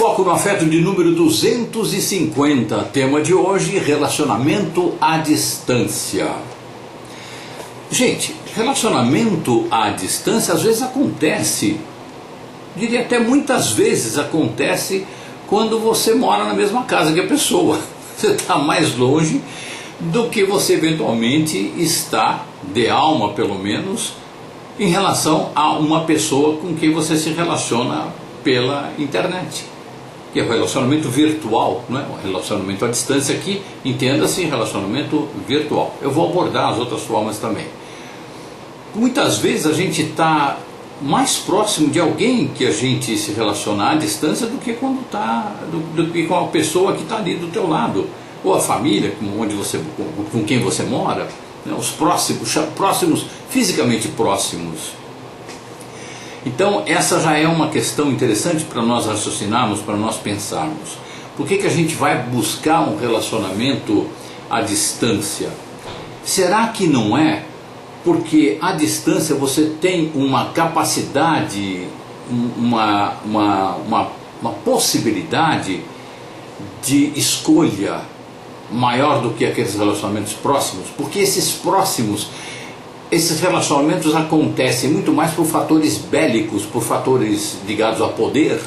Foco no afeto de número 250, tema de hoje, relacionamento à distância. Gente, relacionamento à distância às vezes acontece, diria até muitas vezes acontece quando você mora na mesma casa que a pessoa. Você está mais longe do que você eventualmente está, de alma pelo menos, em relação a uma pessoa com quem você se relaciona pela internet, que é o relacionamento virtual, não é? O relacionamento à distância aqui, entenda-se relacionamento virtual. Eu vou abordar as outras formas também. Muitas vezes a gente está mais próximo de alguém que a gente se relaciona à distância do que quando está, do que com a pessoa que está ali do teu lado, ou a família com quem você mora, né? Os próximos, fisicamente próximos. Então essa já é uma questão interessante para nós raciocinarmos, para nós pensarmos. Por que a gente vai buscar um relacionamento à distância? Será que não é porque à distância você tem uma capacidade, uma possibilidade de escolha maior do que aqueles relacionamentos próximos? Porque esses relacionamentos acontecem muito mais por fatores bélicos, por fatores ligados a poder,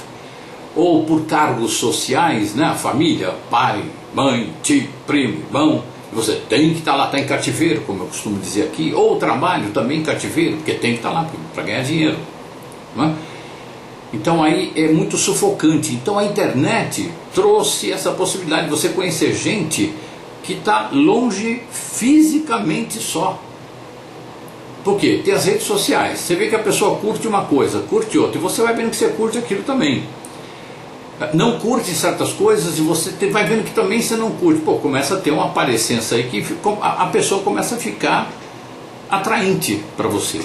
ou por cargos sociais, né? A família, pai, mãe, tio, primo, irmão. Você tem que estar lá, está em cativeiro, como eu costumo dizer aqui, ou o trabalho também em cativeiro, porque tem que estar lá para ganhar dinheiro, não é? Então aí é muito sufocante. Então a internet trouxe essa possibilidade de você conhecer gente que está longe fisicamente só. Por quê? Tem as redes sociais, você vê que a pessoa curte uma coisa, curte outra, e você vai vendo que você curte aquilo também. Não curte certas coisas e você vai vendo que também você não curte. Pô, começa a ter uma parecência aí que a pessoa começa a ficar atraente para você,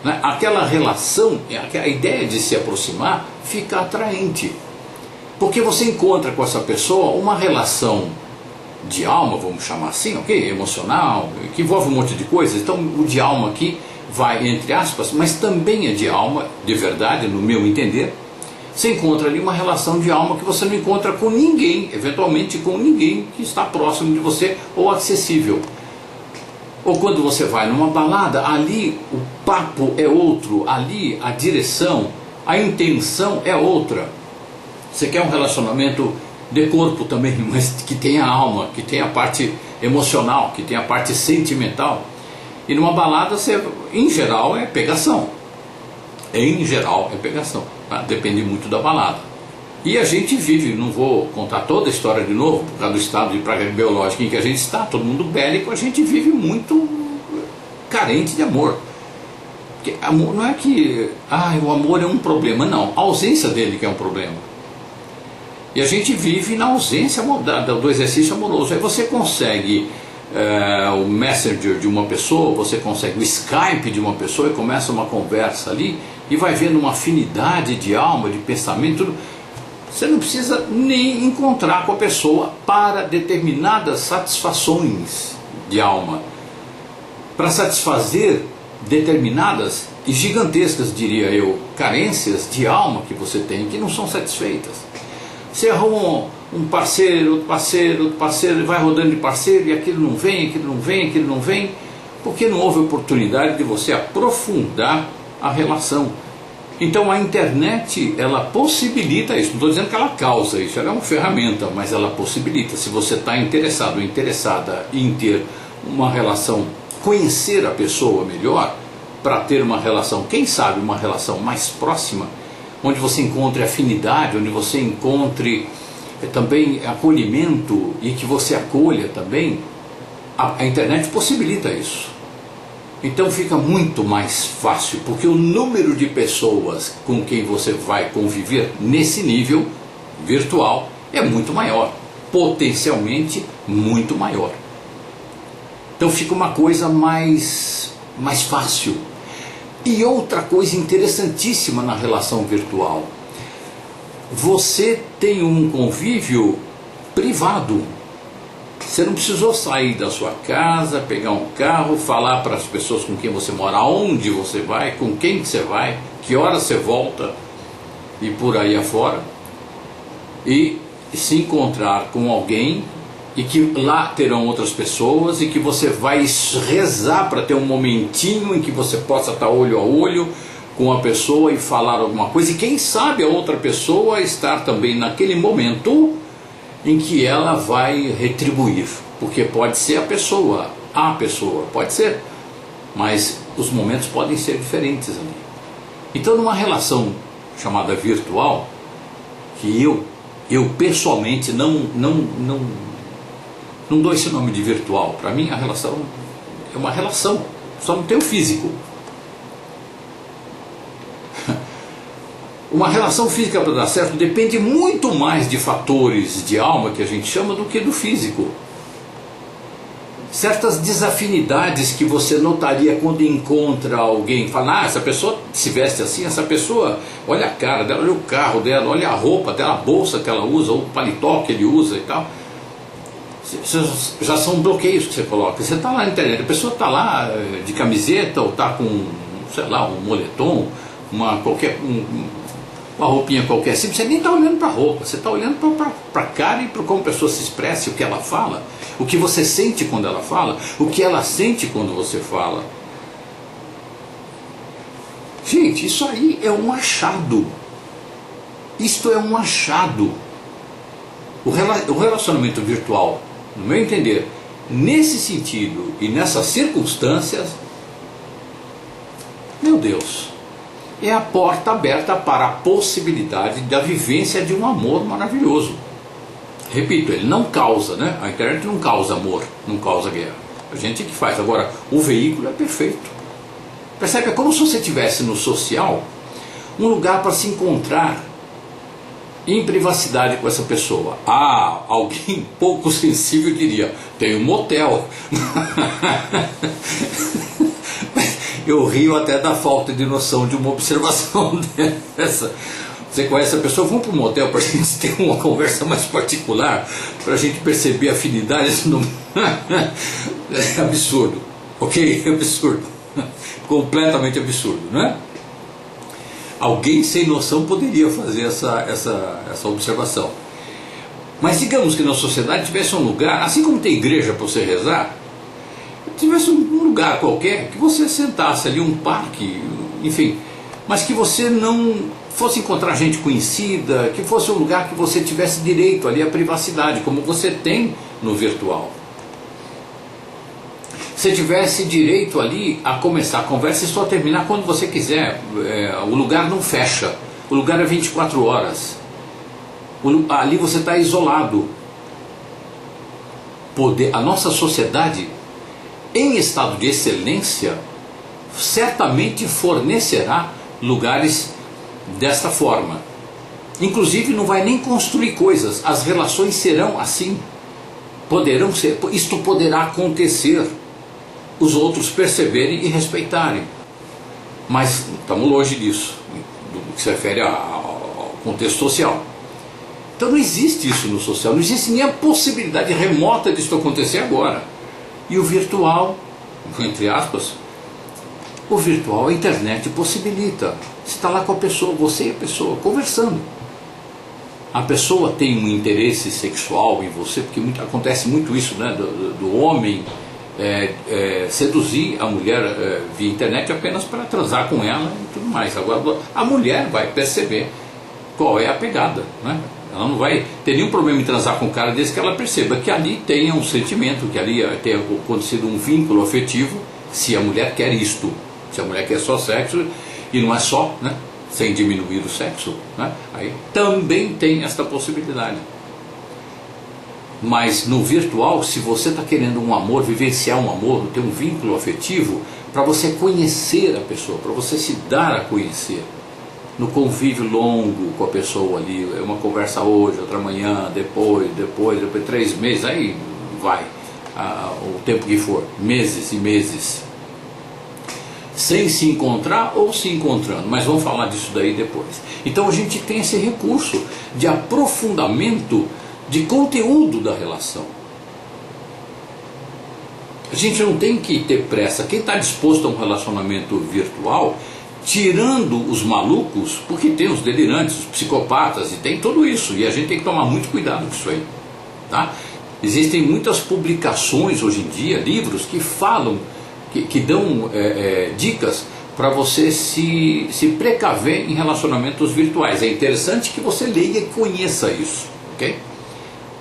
né? Aquela relação, a ideia de se aproximar fica atraente, porque você encontra com essa pessoa uma relação de alma, vamos chamar assim, ok? Emocional, que envolve um monte de coisas. Então o de alma aqui vai entre aspas, mas também é de alma, de verdade, no meu entender. Você encontra ali uma relação de alma que você não encontra com ninguém, eventualmente com ninguém que está próximo de você ou acessível. Ou quando você vai numa balada, ali o papo é outro, ali a direção, a intenção é outra. Você quer um relacionamento de corpo também, mas que tenha alma, que tenha a parte emocional, que tenha a parte sentimental. E numa balada, em geral, é pegação. Em geral, é pegação. Tá? Depende muito da balada. E a gente vive, não vou contar toda a história de novo, por causa do estado de praga biológica em que a gente está, todo mundo bélico, a gente vive muito carente de amor. Porque amor não é que o amor é um problema, não. A ausência dele que é um problema. E a gente vive na ausência do exercício amoroso. Aí você consegue o Messenger de uma pessoa, você consegue o Skype de uma pessoa e começa uma conversa ali e vai vendo uma afinidade de alma, de pensamento, tudo. Você não precisa nem encontrar com a pessoa para determinadas satisfações de alma, para satisfazer determinadas e gigantescas, diria eu, carências de alma que você tem que não são satisfeitas. Você arruma um parceiro, outro parceiro, outro parceiro, e vai rodando de parceiro e aquilo não vem, aquilo não vem, aquilo não vem, porque não houve oportunidade de você aprofundar a relação. Então a internet, ela possibilita isso. Não estou dizendo que ela causa isso, ela é uma ferramenta, mas ela possibilita. Se você está interessado ou interessada em ter uma relação, conhecer a pessoa melhor, para ter uma relação, quem sabe uma relação mais próxima, onde você encontre afinidade, onde você encontre também acolhimento e que você acolha também, a internet possibilita isso. Então fica muito mais fácil, porque o número de pessoas com quem você vai conviver nesse nível virtual é muito maior, potencialmente muito maior. Então fica uma coisa mais fácil. E outra coisa interessantíssima na relação virtual, você tem um convívio privado. Você não precisou sair da sua casa, pegar um carro, falar para as pessoas com quem você mora, aonde você vai, com quem você vai, que hora você volta e por aí afora. e se encontrar com alguém e que lá terão outras pessoas e que você vai rezar para ter um momentinho em que você possa estar olho a olho com a pessoa e falar alguma coisa, e quem sabe a outra pessoa estar também naquele momento em que ela vai retribuir, porque pode ser a pessoa, pode ser, mas os momentos podem ser diferentes ali. Então, numa relação chamada virtual, que eu pessoalmente não dou esse nome de virtual. Para mim a relação é uma relação, só não tem o físico. Uma relação física, para dar certo, depende muito mais de fatores de alma, que a gente chama, do que do físico. Certas desafinidades que você notaria quando encontra alguém, fala, essa pessoa se veste assim, essa pessoa, olha a cara dela, olha o carro dela, olha a roupa dela, a bolsa que ela usa, ou o paletó que ele usa e tal. Já são bloqueios que você coloca. Você está lá na internet, a pessoa está lá de camiseta, ou está com, sei lá, um moletom, uma roupinha qualquer assim, você nem está olhando para a roupa, você está olhando para a cara e para como a pessoa se expressa, o que ela fala, o que você sente quando ela fala, o que ela sente quando você fala. Gente, isso aí é um achado. Isto é um achado. O relacionamento virtual, no meu entender, nesse sentido e nessas circunstâncias, meu Deus, é a porta aberta para a possibilidade da vivência de um amor maravilhoso. Repito, ele não causa, né? A internet não causa amor, não causa guerra. A gente que faz. Agora, o veículo é perfeito. Percebe? É como se você tivesse no social um lugar para se encontrar em privacidade com essa pessoa. Alguém pouco sensível diria, tem um motel. Eu rio até da falta de noção de uma observação dessa. Você conhece a pessoa, vamos para um motel para a gente ter uma conversa mais particular, para a gente perceber afinidades. É absurdo, ok? É absurdo, completamente absurdo, né? Alguém sem noção poderia fazer essa observação. Mas digamos que na sociedade tivesse um lugar, assim como tem igreja para você rezar, tivesse um lugar qualquer que você sentasse ali, um parque, enfim, mas que você não fosse encontrar gente conhecida, que fosse um lugar que você tivesse direito ali à privacidade, como você tem no virtual. Você tivesse direito ali a começar a conversa e só terminar quando você quiser. O lugar não fecha, o lugar é 24 horas. Ali você está isolado. A nossa sociedade, em estado de excelência, certamente fornecerá lugares desta forma. Inclusive não vai nem construir coisas, as relações serão assim. Poderão ser, isto poderá acontecer, os outros perceberem e respeitarem. Mas estamos longe disso, do que se refere ao contexto social. Então não existe isso no social, não existe nem a possibilidade remota disso acontecer agora. E o virtual, entre aspas, o virtual, a internet possibilita. Você está lá com a pessoa, você e a pessoa, conversando. A pessoa tem um interesse sexual em você, porque acontece muito isso, né, do homem seduzir a mulher via internet apenas para transar com ela e tudo mais. Agora a mulher vai perceber qual é a pegada, né? Ela não vai ter nenhum problema em transar com um cara desde que ela perceba que ali tenha um sentimento, que ali tenha acontecido um vínculo afetivo, se a mulher quer isto, se a mulher quer só sexo, e não é só, né, sem diminuir o sexo, né? Aí também tem esta possibilidade. Mas no virtual, se você está querendo um amor, vivenciar um amor, ter um vínculo afetivo, para você conhecer a pessoa, para você se dar a conhecer, no convívio longo com a pessoa ali, é uma conversa hoje, outra amanhã, depois 3 meses, aí vai, o tempo que for, meses e meses, sem se encontrar ou se encontrando, mas vamos falar disso daí depois. Então a gente tem esse recurso de aprofundamento de conteúdo da relação. A gente não tem que ter pressa. Quem está disposto a um relacionamento virtual tirando os malucos, porque tem os delirantes, os psicopatas, e tem tudo isso, e a gente tem que tomar muito cuidado com isso aí, tá? Existem muitas publicações hoje em dia, livros que falam, que dão dicas para você se precaver em relacionamentos virtuais. É interessante que você leia e conheça isso, ok?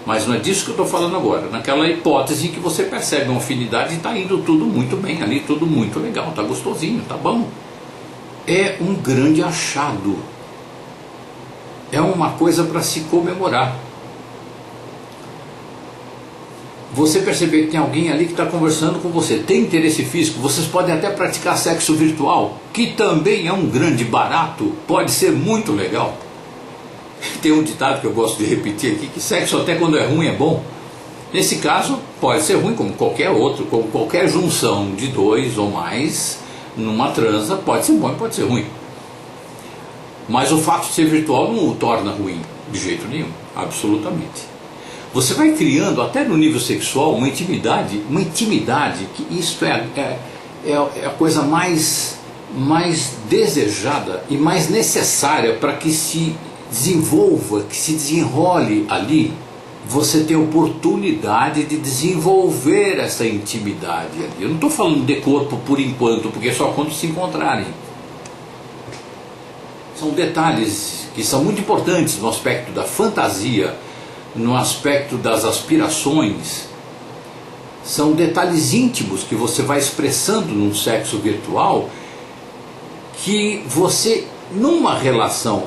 Mas não é disso que eu estou falando agora. Naquela hipótese que você percebe uma afinidade e está indo tudo muito bem ali, tudo muito legal, está gostosinho, tá bom. É um grande achado. É uma coisa para se comemorar. Você perceber que tem alguém ali que está conversando com você, tem interesse físico, vocês podem até praticar sexo virtual, que também é um grande barato, pode ser muito legal. Tem um ditado que eu gosto de repetir aqui, que sexo até quando é ruim é bom. Nesse caso, pode ser ruim como qualquer outro, como qualquer junção de dois ou mais, numa transa, pode ser bom e pode ser ruim. Mas o fato de ser virtual não o torna ruim, de jeito nenhum, absolutamente. Você vai criando, até no nível sexual, uma intimidade que isso é a coisa mais desejada e mais necessária para que se desenvolva, que se desenrole ali. Você tem oportunidade de desenvolver essa intimidade ali. Eu não estou falando de corpo por enquanto, porque é só quando se encontrarem. São detalhes que são muito importantes no aspecto da fantasia, no aspecto das aspirações. São detalhes íntimos que você vai expressando num sexo virtual, que você, numa relação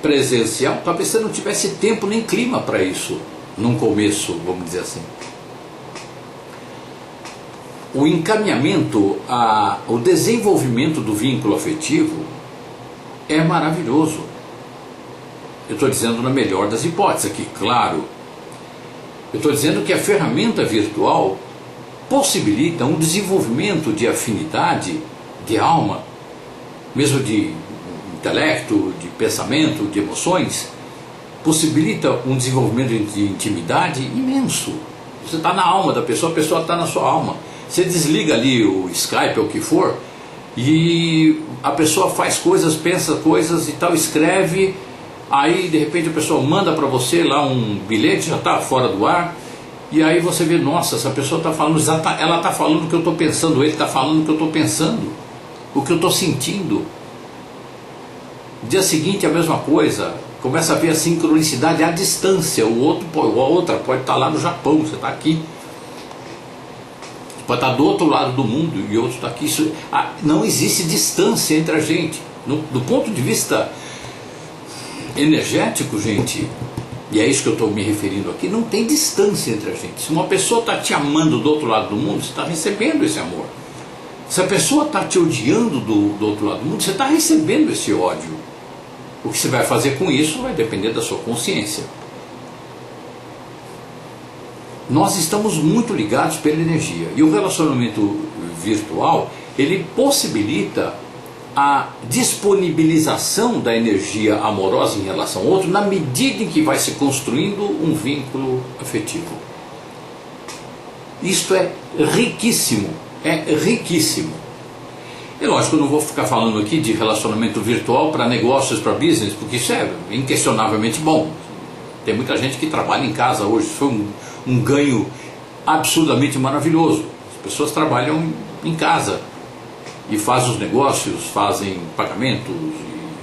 presencial, talvez você não tivesse tempo nem clima para isso, num começo, vamos dizer assim. O encaminhamento, o desenvolvimento do vínculo afetivo é maravilhoso. Eu estou dizendo na melhor das hipóteses aqui, claro. Eu estou dizendo que a ferramenta virtual possibilita um desenvolvimento de afinidade, de alma, mesmo de intelecto, de pensamento, de emoções, possibilita um desenvolvimento de intimidade imenso. Você está na alma da pessoa, a pessoa está na sua alma. Você desliga ali o Skype ou o que for, e a pessoa faz coisas, pensa coisas e tal, escreve, aí de repente a pessoa manda para você lá um bilhete, já está fora do ar, e aí você vê, nossa, essa pessoa está falando, ela está falando o que eu estou pensando, ele está falando o que eu estou pensando, o que eu estou sentindo. Dia seguinte a mesma coisa, começa a ver a sincronicidade à distância, a outra pode estar lá no Japão, você está aqui, pode estar do outro lado do mundo e outro está aqui. Não existe distância entre a gente, do ponto de vista energético, gente, e é isso que eu estou me referindo aqui, não tem distância entre a gente. Se uma pessoa está te amando do outro lado do mundo, você está recebendo esse amor. Se a pessoa está te odiando do outro lado do mundo, você está recebendo esse ódio. O que você vai fazer com isso vai depender da sua consciência. Nós estamos muito ligados pela energia, e o relacionamento virtual, ele possibilita a disponibilização da energia amorosa em relação ao outro, na medida em que vai se construindo um vínculo afetivo. Isto é riquíssimo, é riquíssimo. É lógico, eu não vou ficar falando aqui de relacionamento virtual para negócios, para business, porque isso é inquestionavelmente bom. Tem muita gente que trabalha em casa hoje, isso foi um ganho absurdamente maravilhoso. As pessoas trabalham em casa e fazem os negócios, fazem pagamentos,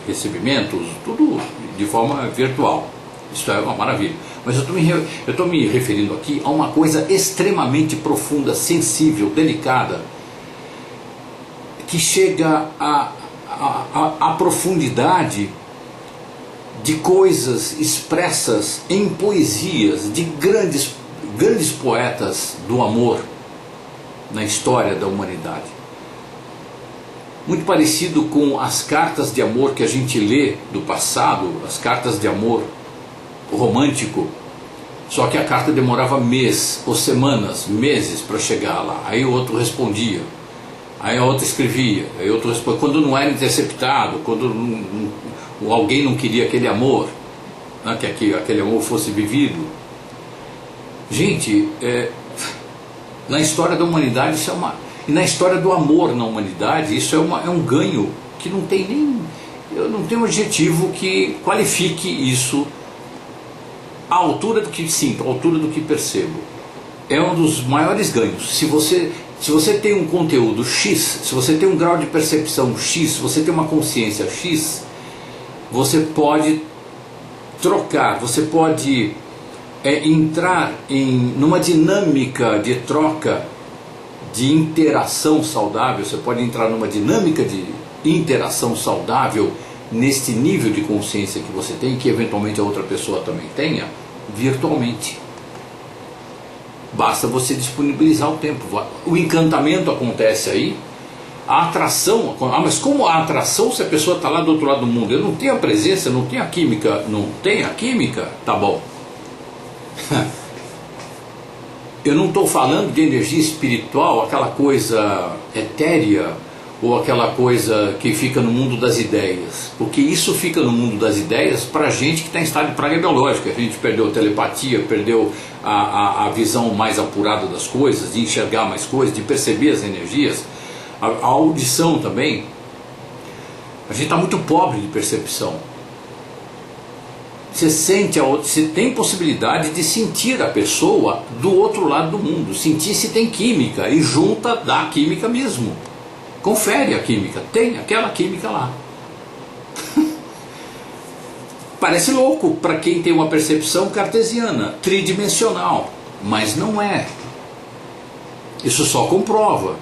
recebimentos, tudo de forma virtual. Isso é uma maravilha. Mas eu estou me referindo aqui a uma coisa extremamente profunda, sensível, delicada, que chega à profundidade de coisas expressas em poesias de grandes poetas do amor na história da humanidade. Muito parecido com as cartas de amor que a gente lê do passado, as cartas de amor romântico, só que a carta demorava mês ou semanas, meses para chegar lá. Aí o outro respondia, aí a outra escrevia, aí o outro respondia. Quando não era interceptado, quando alguém não queria aquele amor, né, que aquele amor fosse vivido. Gente, na história da humanidade isso é e na história do amor na humanidade, isso é um ganho que não tem nem... Eu não tenho um adjetivo que qualifique isso à altura do que sinto, à altura do que percebo. É um dos maiores ganhos. Se você tem um conteúdo X, se você tem um grau de percepção X, se você tem uma consciência X, você pode trocar, você pode entrar numa dinâmica de troca, de interação saudável, você pode entrar numa dinâmica de interação saudável neste nível de consciência que você tem, que eventualmente a outra pessoa também tenha, virtualmente. Basta você disponibilizar o tempo. O encantamento acontece aí, a atração, mas como a atração se a pessoa está lá do outro lado do mundo? Eu não tenho a presença, não tenho a química, não tem a química? Tá bom. Eu não estou falando de energia espiritual, aquela coisa etérea, ou aquela coisa que fica no mundo das ideias, porque isso fica no mundo das ideias para gente que está em estado de praga biológica. A gente perdeu a telepatia, perdeu a visão mais apurada das coisas, de enxergar mais coisas, de perceber as energias, a audição também. A gente está muito pobre de percepção. Você tem possibilidade de sentir a pessoa do outro lado do mundo, sentir se tem química, e junta da química mesmo. Confere a química, tem aquela química lá. Parece louco para quem tem uma percepção cartesiana, tridimensional, mas não é. Isso só comprova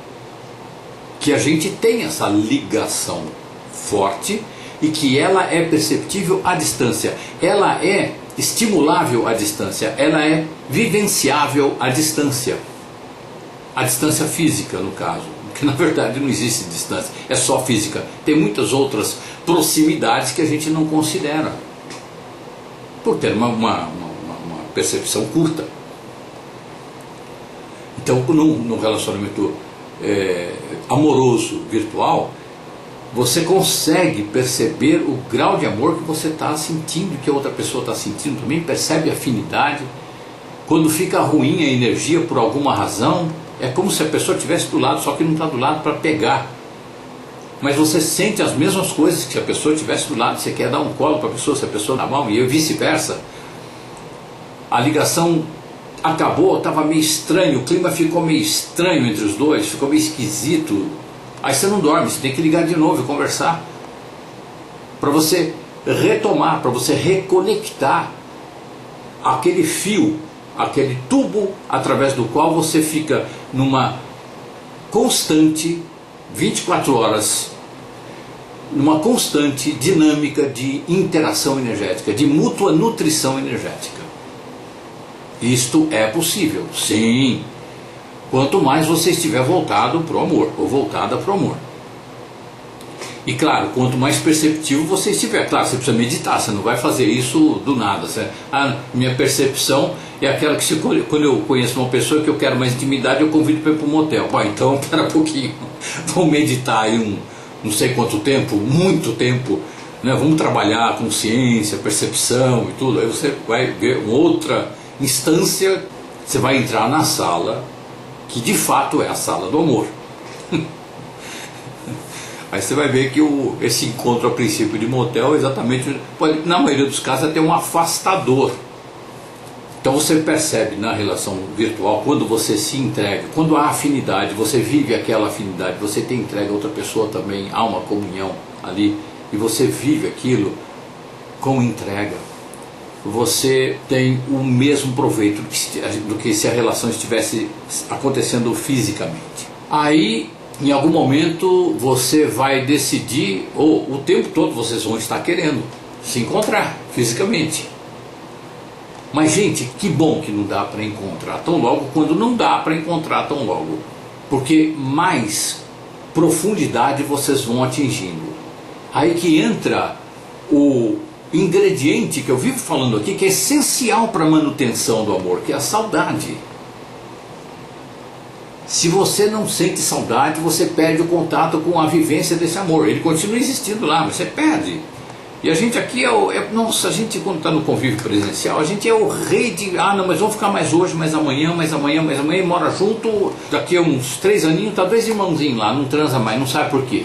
que a gente tem essa ligação forte e que ela é perceptível à distância, ela é estimulável à distância, ela é vivenciável à distância física no caso. Que na verdade não existe distância, é só física. Tem muitas outras proximidades que a gente não considera, por ter uma percepção curta. Então, no relacionamento amoroso virtual, você consegue perceber o grau de amor que você está sentindo, que a outra pessoa está sentindo também, percebe a afinidade. Quando fica ruim a energia por alguma razão, é como se a pessoa estivesse do lado, só que não está do lado para pegar. Mas você sente as mesmas coisas que se a pessoa estivesse do lado. Você quer dar um colo para a pessoa, se a pessoa na mão, e vice-versa. A ligação acabou, estava meio estranho, o clima ficou meio estranho entre os dois, ficou meio esquisito. Aí você não dorme, você tem que ligar de novo e conversar. Para você retomar, para você reconectar aquele fio, aquele tubo através do qual você fica numa constante 24 horas, numa constante dinâmica de interação energética, de mútua nutrição energética. Isto é possível, sim, quanto mais você estiver voltado para o amor, ou voltada para o amor. E claro, quanto mais perceptivo você estiver, claro, você precisa meditar, você não vai fazer isso do nada. Minha percepção é aquela que quando eu conheço uma pessoa que eu quero mais intimidade, eu convido para ir para um motel. Bom, então, espera um pouquinho, vamos meditar aí não sei quanto tempo, muito tempo, né? Vamos trabalhar a consciência, a percepção e tudo. Aí você vai ver uma outra instância, você vai entrar na sala, que de fato é a sala do amor. Aí você vai ver que esse encontro a princípio de motel exatamente, pode, na maioria dos casos, é ter um afastador. Então você percebe na relação virtual, quando você se entrega, quando há afinidade, você vive aquela afinidade, você tem entrega a outra pessoa também, há uma comunhão ali, e você vive aquilo com entrega. Você tem o mesmo proveito do que se a relação estivesse acontecendo fisicamente. Aí, em algum momento, você vai decidir, ou o tempo todo vocês vão estar querendo se encontrar fisicamente. Mas, gente, que bom que não dá para encontrar tão logo, quando não dá para encontrar tão logo. Porque mais profundidade vocês vão atingindo. Aí que entra o ingrediente que eu vivo falando aqui, que é essencial para a manutenção do amor, que é a saudade. Se você não sente saudade, você perde o contato com a vivência desse amor. Ele continua existindo lá, mas você perde. E a gente aqui nossa, a gente quando está no convívio presencial, a gente é o rei de, não, mas vamos ficar mais hoje, mais amanhã, e mora junto, daqui a uns 3 aninhos, tá 2 irmãozinhos lá, não transa mais, não sabe por quê.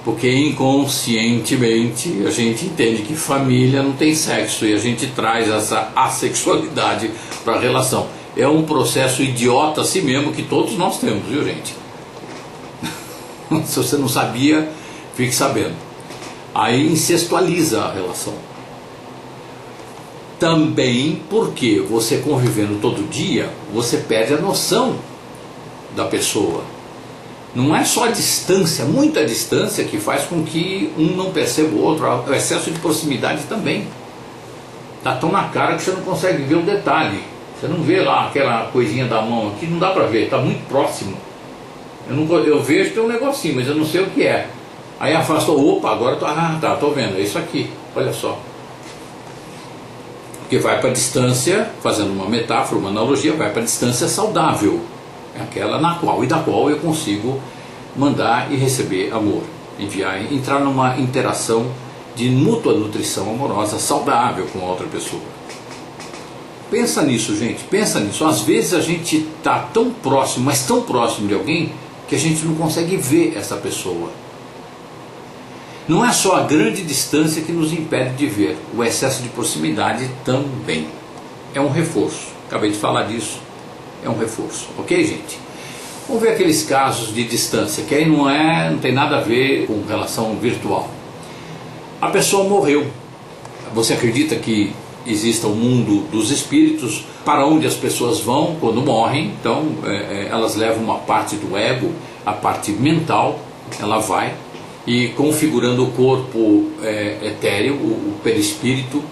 Porque inconscientemente a gente entende que família não tem sexo e a gente traz essa assexualidade para a relação. É um processo idiota assim mesmo que todos nós temos, viu, gente? Se você não sabia, fique sabendo. Aí incestualiza a relação. Também porque você convivendo todo dia, você perde a noção da pessoa. Não é só a distância, muita distância, que faz com que um não perceba o outro. O excesso de proximidade também. Está tão na cara que você não consegue ver o detalhe. Você não vê lá aquela coisinha da mão aqui, não dá para ver, está muito próximo. Eu vejo que tem um negocinho, mas eu não sei o que é. Aí afastou, opa, agora tô vendo, é isso aqui, olha só. Porque vai para a distância, fazendo uma metáfora, uma analogia, vai para a distância saudável. É aquela na qual e da qual eu consigo mandar e receber amor, enviar, entrar numa interação de mútua nutrição amorosa saudável com a outra pessoa. Pensa nisso, gente, pensa nisso. Às vezes a gente está tão próximo, mas tão próximo de alguém, que a gente não consegue ver essa pessoa. Não é só a grande distância que nos impede de ver, o excesso de proximidade também. É um reforço, acabei de falar disso, é um reforço, ok, gente? Vamos ver aqueles casos de distância, que aí não tem nada a ver com relação virtual. A pessoa morreu. Você acredita que exista o mundo dos espíritos, para onde as pessoas vão quando morrem? Então elas levam uma parte do ego, a parte mental, ela vai e configurando o corpo etéreo, o perispírito,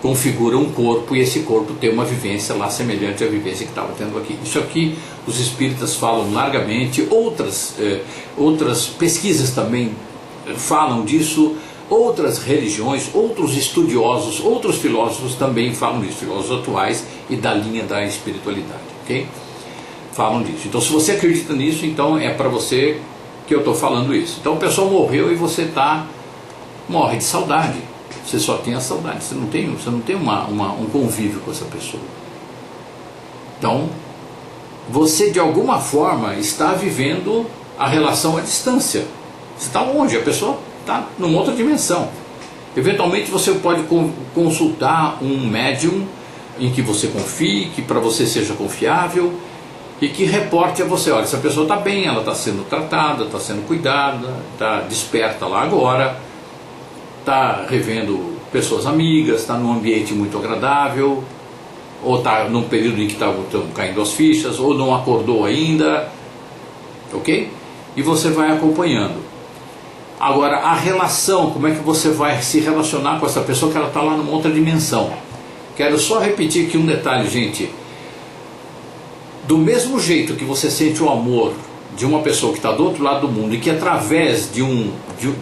configura um corpo e esse corpo tem uma vivência lá semelhante à vivência que estava tendo aqui. Isso aqui os espíritas falam largamente, outras pesquisas também falam disso, outras religiões, outros estudiosos, outros filósofos também falam disso, filósofos atuais e da linha da espiritualidade, ok? Falam disso. Então se você acredita nisso, então é para você que eu estou falando isso. Então a pessoa morreu e você morre de saudade. Você só tem a saudade, você não tem um convívio com essa pessoa. Então, você de alguma forma está vivendo a relação à distância. Você está longe, a pessoa está numa outra dimensão. Eventualmente você pode consultar um médium em que você confie, que para você seja confiável e que reporte a você, olha, essa pessoa está bem, ela está sendo tratada, está sendo cuidada, está desperta lá agora, está revendo pessoas amigas, está num ambiente muito agradável, ou está num período em que estão caindo as fichas, ou não acordou ainda, ok? E você vai acompanhando. Agora, a relação, como é que você vai se relacionar com essa pessoa que ela está lá numa outra dimensão? Quero só repetir aqui um detalhe, gente. Do mesmo jeito que você sente o amor de uma pessoa que está do outro lado do mundo e que através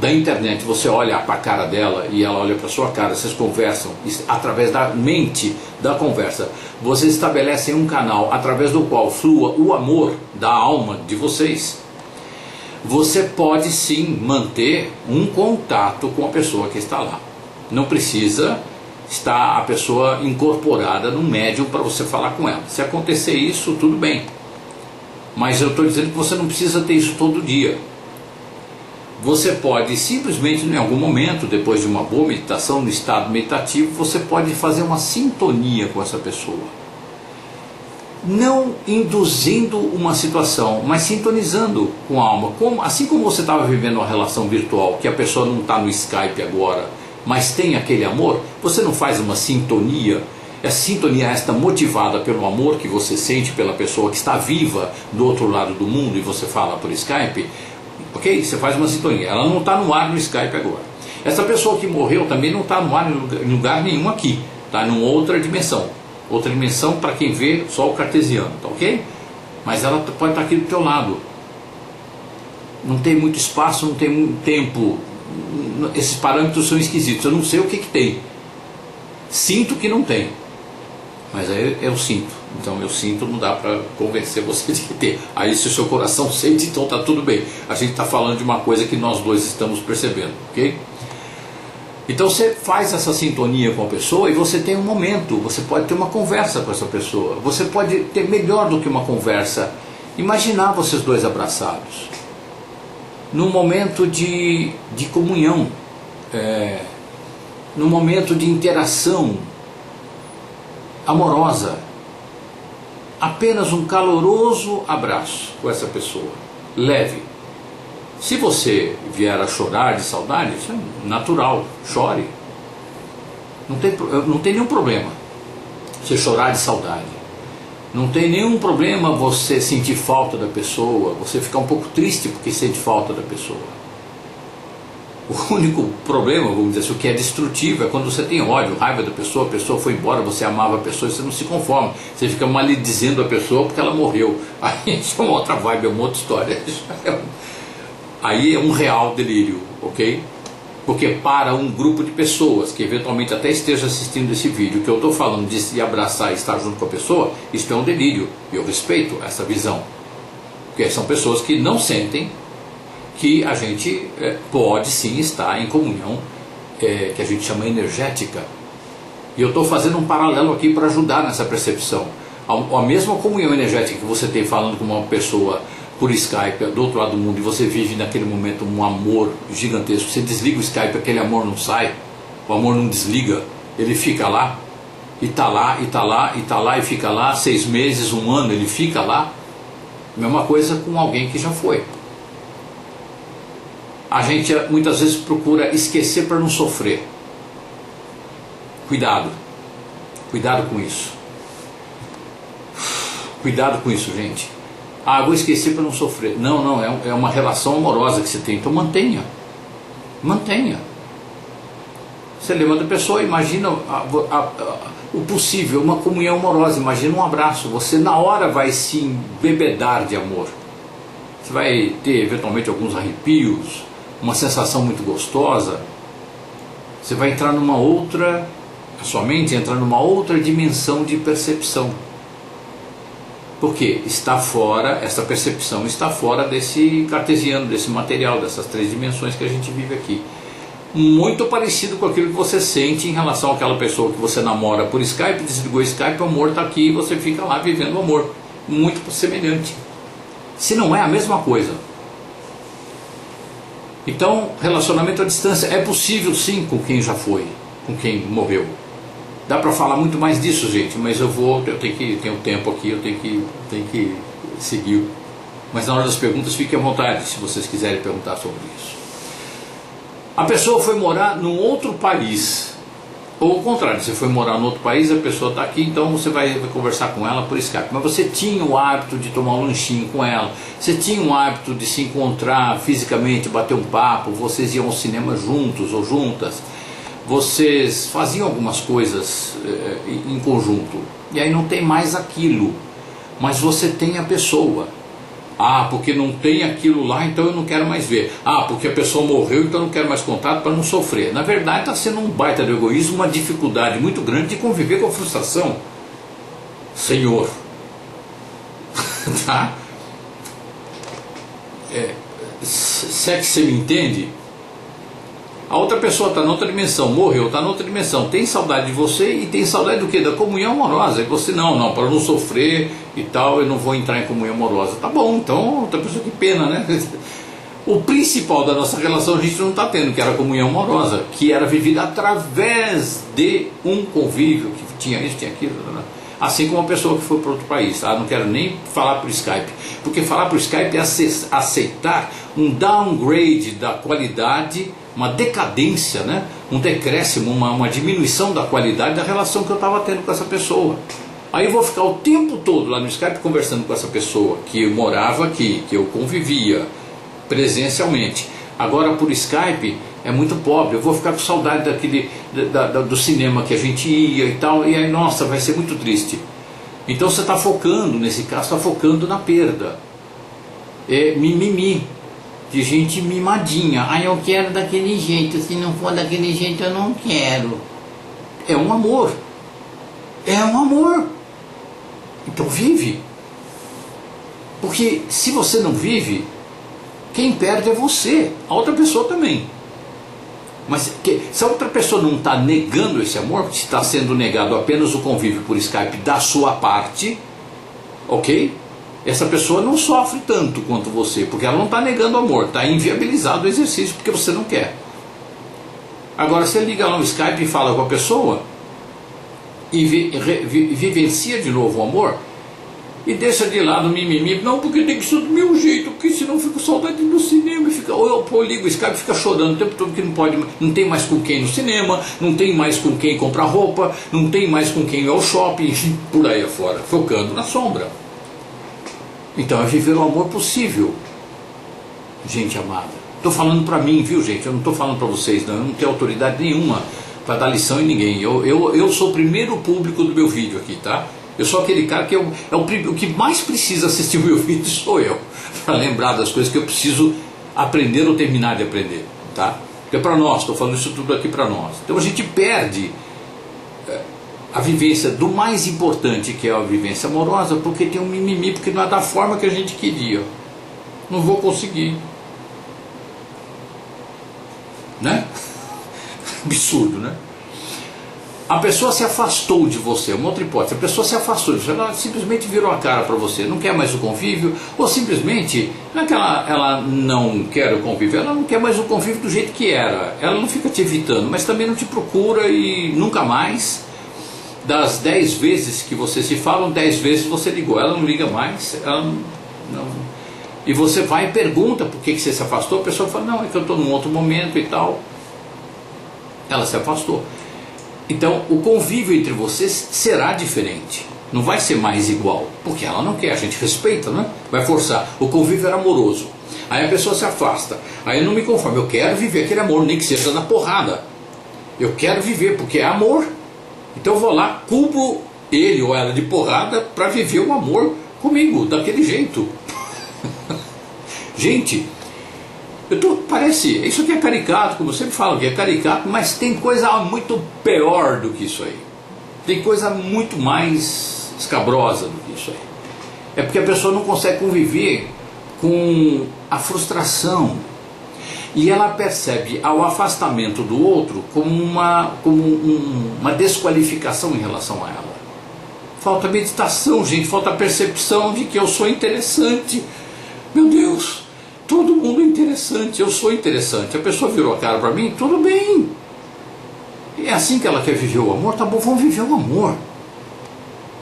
da internet você olha para a cara dela e ela olha para a sua cara, vocês conversam, através da mente da conversa, vocês estabelecem um canal através do qual flua o amor da alma de vocês. Você pode sim manter um contato com a pessoa que está lá. Não precisa estar a pessoa incorporada num médium para você falar com ela. Se acontecer isso, tudo bem. Mas eu estou dizendo que você não precisa ter isso todo dia. Você pode simplesmente, em algum momento, depois de uma boa meditação, no estado meditativo, você pode fazer uma sintonia com essa pessoa. Não induzindo uma situação, mas sintonizando com a alma. Assim como você estava vivendo uma relação virtual, que a pessoa não está no Skype agora, mas tem aquele amor, você não faz uma sintonia? Essa sintonia esta motivada pelo amor que você sente pela pessoa que está viva do outro lado do mundo e você fala por Skype, ok? Você faz uma sintonia. Ela não está no ar no Skype agora. Essa pessoa que morreu também não está no ar em lugar nenhum aqui. Está em outra dimensão. Outra dimensão para quem vê só o cartesiano, tá ok? Mas ela pode estar aqui do teu lado. Não tem muito espaço, não tem muito tempo. Esses parâmetros são esquisitos. Eu não sei o que tem. Sinto que não tem. Mas aí eu sinto. Então eu sinto, não dá para convencer você de que tem. Aí se o seu coração sente, então está tudo bem. A gente está falando de uma coisa que nós dois estamos percebendo, ok? Então você faz essa sintonia com a pessoa e você tem um momento, você pode ter uma conversa com essa pessoa. Você pode ter melhor do que uma conversa, imaginar vocês dois abraçados. num momento de comunhão, num momento de interação amorosa, apenas um caloroso abraço com essa pessoa, leve. Se você vier a chorar de saudade, isso é natural, chore. Não tem nenhum problema você chorar de saudade. Não tem nenhum problema você sentir falta da pessoa, você ficar um pouco triste porque sente falta da pessoa. O único problema, vamos dizer assim, o que é destrutivo é quando você tem ódio, raiva da pessoa, a pessoa foi embora, você amava a pessoa e você não se conforma. Você fica maledizendo a pessoa porque ela morreu. Aí isso é uma outra vibe, é uma outra história. Aí é um real delírio, ok? Porque para um grupo de pessoas que eventualmente até esteja assistindo esse vídeo, que eu estou falando de se abraçar e estar junto com a pessoa, isso é um delírio. E eu respeito essa visão. Porque são pessoas que não sentem que a gente pode sim estar em comunhão, que a gente chama energética. E eu estou fazendo um paralelo aqui para ajudar nessa percepção. A mesma comunhão energética que você tem falando com uma pessoa por Skype, do outro lado do mundo, e você vive naquele momento um amor gigantesco, você desliga o Skype, aquele amor não sai, o amor não desliga, ele fica lá, e está lá, e está lá, e está lá, e fica lá, 6 meses, 1 ano, ele fica lá. Mesma coisa com alguém que já foi. A gente muitas vezes procura esquecer para não sofrer. Cuidado. Cuidado com isso. Cuidado com isso, gente. Vou esquecer para não sofrer. Não, é uma relação amorosa que você tem. Então mantenha. Mantenha. Você levanta a pessoa, imagina o possível, uma comunhão amorosa. Imagina um abraço. Você na hora vai se embebedar de amor. Você vai ter eventualmente alguns arrepios, uma sensação muito gostosa. Você vai entrar numa outra, a sua mente entra numa outra dimensão de percepção. Porque está fora, essa percepção está fora desse cartesiano, desse material, dessas 3 dimensões que a gente vive aqui. Muito parecido com aquilo que você sente em relação àquela pessoa que você namora por Skype, desligou o Skype, o amor está aqui e você fica lá vivendo o amor. Muito semelhante. Se não é a mesma coisa. Então, relacionamento à distância é possível sim com quem já foi, com quem morreu. Dá para falar muito mais disso, gente, mas eu tenho tempo aqui, eu tenho que seguir. Mas na hora das perguntas, fiquem à vontade, se vocês quiserem perguntar sobre isso. A pessoa foi morar num outro país, ou ao contrário, você foi morar num outro país, a pessoa está aqui, então você vai conversar com ela por Skype. Mas você tinha o hábito de tomar um lanchinho com ela, você tinha o hábito de se encontrar fisicamente, bater um papo, vocês iam ao cinema juntos ou juntas. Vocês faziam algumas coisas em conjunto, e aí não tem mais aquilo, mas você tem a pessoa. Porque não tem aquilo lá, então eu não quero mais ver. Porque a pessoa morreu, então eu não quero mais contato para não sofrer. Na verdade está sendo um baita de egoísmo, uma dificuldade muito grande de conviver com a frustração. Senhor. Tá? Se é que você me entende? A outra pessoa está noutra dimensão, morreu, está noutra dimensão, tem saudade de você e tem saudade do quê? Da comunhão amorosa. E você, não, para não sofrer e tal, eu não vou entrar em comunhão amorosa. Tá bom, então, outra pessoa, que pena, né? O principal da nossa relação a gente não está tendo, que era a comunhão amorosa, que era vivida através de um convívio, que tinha isso, tinha aquilo, né? Assim como uma pessoa que foi para outro país, tá? Não quero nem falar por Skype, porque falar por Skype é aceitar um downgrade da qualidade, uma decadência, né? Um decréscimo, uma diminuição da qualidade da relação que eu estava tendo com essa pessoa. Aí eu vou ficar o tempo todo lá no Skype conversando com essa pessoa que morava aqui, que eu convivia presencialmente. Agora por Skype é muito pobre, eu vou ficar com saudade do cinema que a gente ia e tal, e aí, nossa, vai ser muito triste. Então você está focando, nesse caso, está focando na perda. É mimimi, de gente mimadinha. Eu quero daquele jeito, se não for daquele jeito eu não quero. É um amor. É um amor. Então vive. Porque se você não vive, quem perde é você, a outra pessoa também. Mas se a outra pessoa não está negando esse amor, se está sendo negado apenas o convívio por Skype da sua parte, ok? essa pessoa não sofre tanto quanto você, porque ela não está negando amor, está inviabilizado o exercício porque você não quer. Agora você liga lá no Skype e fala com a pessoa e vivencia de novo o amor e deixa de lado o mimimi. Não, porque tem que ser do meu jeito, porque senão fico com saudade no cinema. Ou eu ligo o Skype e fica chorando o tempo todo que não pode, não tem mais com quem ir no cinema, não tem mais com quem comprar roupa, não tem mais com quem ir ao shopping, por aí afora, focando na sombra. Então é viver o amor possível, gente amada. Estou falando para mim, viu, gente? Eu não estou falando para vocês, não. Eu não tenho autoridade nenhuma para dar lição em ninguém. Eu sou o primeiro público do meu vídeo aqui, tá? Eu sou aquele cara que o que mais precisa assistir o meu vídeo sou eu, para lembrar das coisas que eu preciso aprender ou terminar de aprender, tá? Porque é para nós, estou falando isso tudo aqui para nós. Então a gente perde a vivência do mais importante, que é a vivência amorosa, porque tem um mimimi, porque não é da forma que a gente queria. Não vou conseguir. Né? Absurdo, né? A pessoa se afastou de você, uma outra hipótese, a pessoa se afastou de você, ela simplesmente virou a cara para você, não quer mais o convívio, ou simplesmente, não é que ela não quer o convívio, ela não quer mais o convívio do jeito que era, ela não fica te evitando, mas também não te procura e nunca mais. Das 10 vezes que vocês se falam, 10 vezes você ligou, ela não liga mais, ela não. E você vai e pergunta por que você se afastou, a pessoa fala, não, é que eu estou num outro momento e tal. Ela se afastou. Então o convívio entre vocês será diferente, não vai ser mais igual, porque ela não quer, a gente respeita, né? Vai forçar, o convívio era amoroso, aí a pessoa se afasta, aí eu não me conformo, eu quero viver aquele amor, nem que seja na porrada, eu quero viver porque é amor. Então eu vou lá, cubro ele ou ela de porrada para viver o amor comigo, daquele jeito. Gente, parece, isso aqui é caricato, como eu sempre falo que é caricato, mas tem coisa muito pior do que isso aí. Tem coisa muito mais escabrosa do que isso aí. É porque a pessoa não consegue conviver com a frustração. E ela percebe ao afastamento do outro como uma desqualificação em relação a ela. Falta meditação, gente, falta percepção de que eu sou interessante. Meu Deus, todo mundo é interessante, eu sou interessante. A pessoa virou a cara para mim, tudo bem. É assim que ela quer viver o amor, tá bom, vamos viver o amor.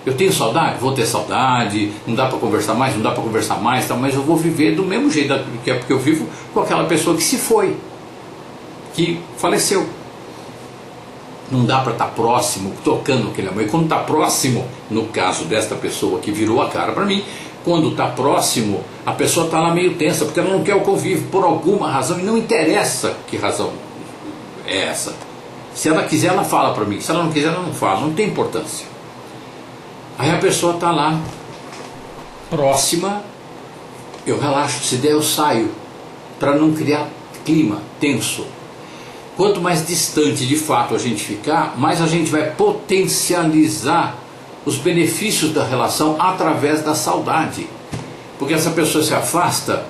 Eu tenho saudade? Vou ter saudade, não dá para conversar mais, não dá para conversar mais, tá? Mas eu vou viver do mesmo jeito que é porque eu vivo com aquela pessoa que se foi, que faleceu. Não dá para estar próximo, tocando aquele amor. E quando está próximo, no caso desta pessoa que virou a cara para mim, quando está próximo, a pessoa está lá meio tensa, porque ela não quer o convívio por alguma razão, e não interessa que razão é essa. Se ela quiser, ela fala para mim, se ela não quiser, ela não fala, não tem importância. Aí a pessoa está lá, próxima, eu relaxo, se der eu saio, para não criar clima tenso. Quanto mais distante de fato a gente ficar, mais a gente vai potencializar os benefícios da relação através da saudade. Porque essa pessoa se afasta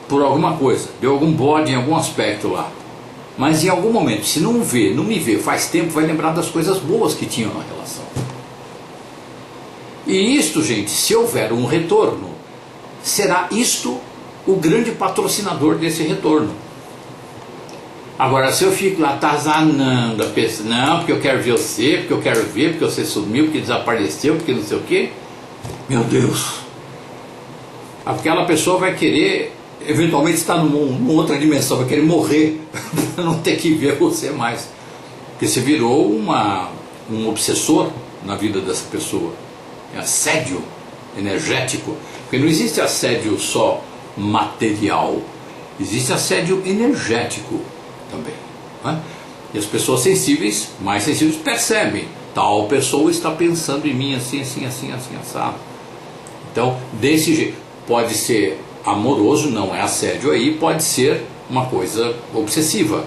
por alguma coisa, deu algum bode em algum aspecto lá. Mas em algum momento, se não me vê faz tempo, vai lembrar das coisas boas que tinham na relação. E isto, gente, se houver um retorno, será isto o grande patrocinador desse retorno. Agora, se eu fico lá atazanando a pessoa, não, porque eu quero ver você, porque eu quero ver, porque você sumiu, porque desapareceu, porque não sei o quê, meu Deus, aquela pessoa vai querer, eventualmente estar numa outra dimensão, vai querer morrer, para não ter que ver você mais, porque você virou um obsessor na vida dessa pessoa. É assédio energético, porque não existe assédio só material, existe assédio energético também, né? E as pessoas sensíveis, mais sensíveis, percebem, tal pessoa está pensando em mim assim, assim, assim, assim, assado. Então, desse jeito, pode ser amoroso, não é assédio aí, pode ser uma coisa obsessiva,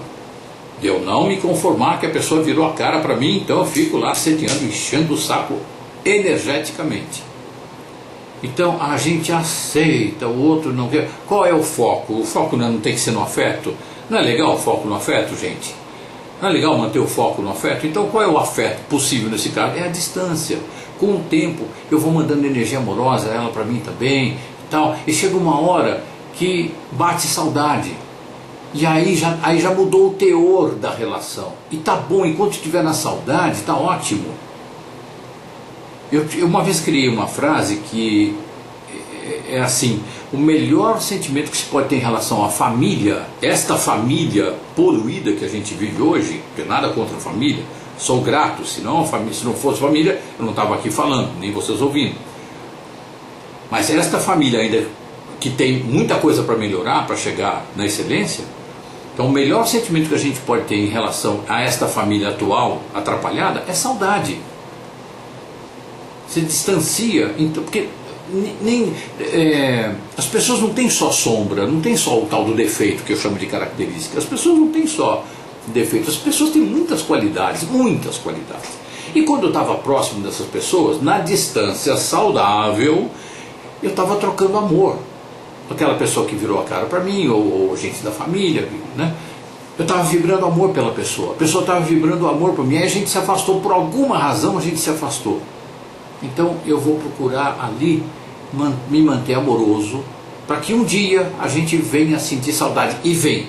de eu não me conformar que a pessoa virou a cara para mim, então eu fico lá assediando, enchendo o saco energeticamente. Então a gente aceita, o outro não quer. Qual é o foco? O foco não tem que ser no afeto? Não é legal o foco no afeto, gente? Não é legal manter o foco no afeto? Então qual é o afeto possível nesse caso? É a distância. com o tempo eu vou mandando energia amorosa, ela para mim também, e tal, e chega uma hora que bate saudade. E aí já mudou o teor da relação. E tá bom, enquanto estiver na saudade, tá ótimo. Eu uma vez criei uma frase que é assim: o melhor sentimento que se pode ter em relação à família, esta família poluída que a gente vive hoje, que nada contra a família, sou grato, se não fosse família, eu não estava aqui falando, nem vocês ouvindo. Mas esta família ainda que tem muita coisa para melhorar, para chegar na excelência, então o melhor sentimento que a gente pode ter em relação a esta família atual, atrapalhada, é saudade. Se distancia, então, porque as pessoas não têm só sombra, não tem só o tal do defeito que eu chamo de característica, as pessoas não têm só defeito, as pessoas têm muitas qualidades, muitas qualidades. E quando eu estava próximo dessas pessoas, na distância saudável, eu estava trocando amor. Aquela pessoa que virou a cara para mim, ou gente da família, né? Eu estava vibrando amor pela pessoa, a pessoa estava vibrando amor por mim, aí a gente se afastou, por alguma razão a gente se afastou. Então eu vou procurar ali me manter amoroso, para que um dia a gente venha sentir saudade. E vem.